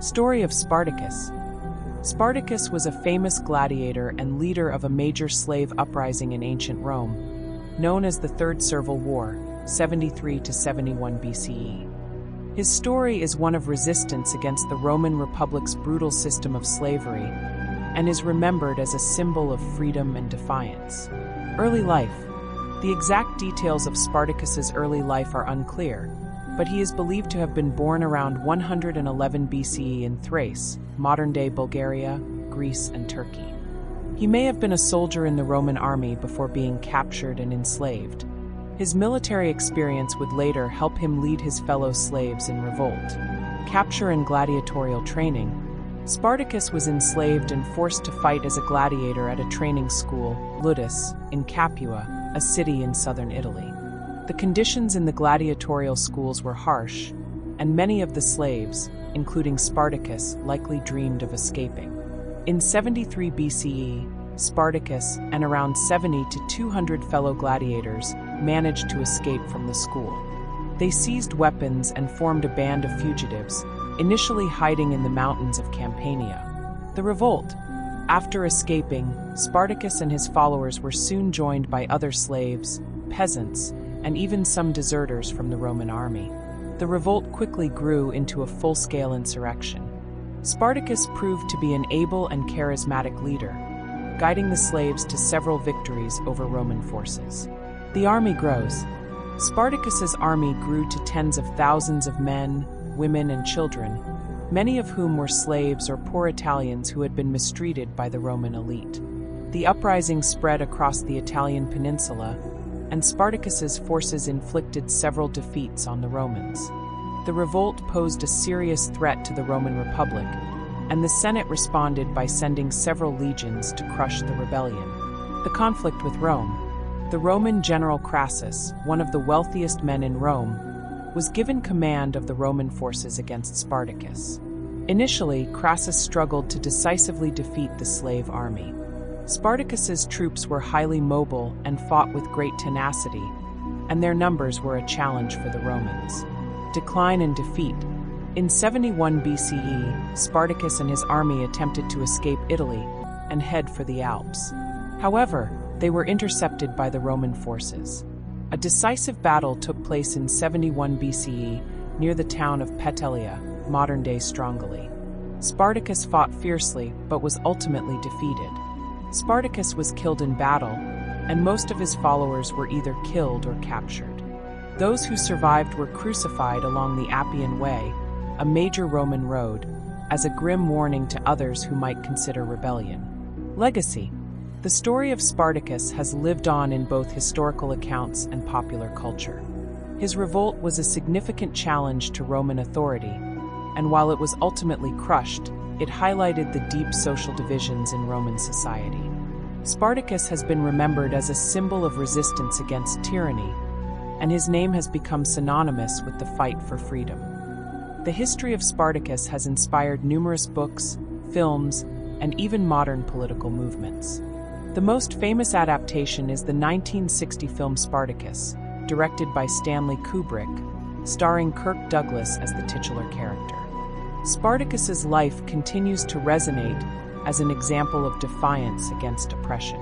Story of Spartacus. Spartacus was a famous gladiator and leader of a major slave uprising in ancient Rome, known as the Third Servile War, 73 to 71 BCE. His story is one of resistance against the Roman Republic's brutal system of slavery and is remembered as a symbol of freedom and defiance. Early life. The exact details of Spartacus's early life are unclear, but he is believed to have been born around 111 BCE in Thrace, modern-day Bulgaria, Greece, and Turkey. He may have been a soldier in the Roman army before being captured and enslaved. His military experience would later help him lead his fellow slaves in revolt. Capture and gladiatorial training. Spartacus was enslaved and forced to fight as a gladiator at a training school, Ludus, in Capua, a city in southern Italy. The conditions in the gladiatorial schools were harsh, and many of the slaves, including Spartacus, likely dreamed of escaping. In 73 BCE, Spartacus and around 70 to 200 fellow gladiators managed to escape from the school. They seized weapons and formed a band of fugitives, initially hiding in the mountains of Campania. The revolt. After escaping, Spartacus and his followers were soon joined by other slaves, peasants, and even some deserters from the Roman army. The revolt quickly grew into a full-scale insurrection. Spartacus proved to be an able and charismatic leader, guiding the slaves to several victories over Roman forces. The army grows. Spartacus's army grew to tens of thousands of men, women, and children, many of whom were slaves or poor Italians who had been mistreated by the Roman elite. The uprising spread across the Italian peninsula, and Spartacus's forces inflicted several defeats on the Romans. The revolt posed a serious threat to the Roman Republic, and the Senate responded by sending several legions to crush the rebellion. The conflict with Rome. The Roman general Crassus, one of the wealthiest men in Rome, was given command of the Roman forces against Spartacus. Initially, Crassus struggled to decisively defeat the slave army. Spartacus's troops were highly mobile and fought with great tenacity, and their numbers were a challenge for the Romans. Decline and defeat. In 71 BCE, Spartacus and his army attempted to escape Italy and head for the Alps. However, they were intercepted by the Roman forces. A decisive battle took place in 71 BCE near the town of Petelia, modern-day Strongyli. Spartacus fought fiercely but was ultimately defeated. Spartacus was killed in battle, and most of his followers were either killed or captured. Those who survived were crucified along the Appian Way, a major Roman road, as a grim warning to others who might consider rebellion. Legacy. The story of Spartacus has lived on in both historical accounts and popular culture. His revolt was a significant challenge to Roman authority, and while it was ultimately crushed, it highlighted the deep social divisions in Roman society. Spartacus has been remembered as a symbol of resistance against tyranny, and his name has become synonymous with the fight for freedom. The history of Spartacus has inspired numerous books, films, and even modern political movements. The most famous adaptation is the 1960 film Spartacus, directed by Stanley Kubrick, starring Kirk Douglas as the titular character. Spartacus's life continues to resonate as an example of defiance against oppression.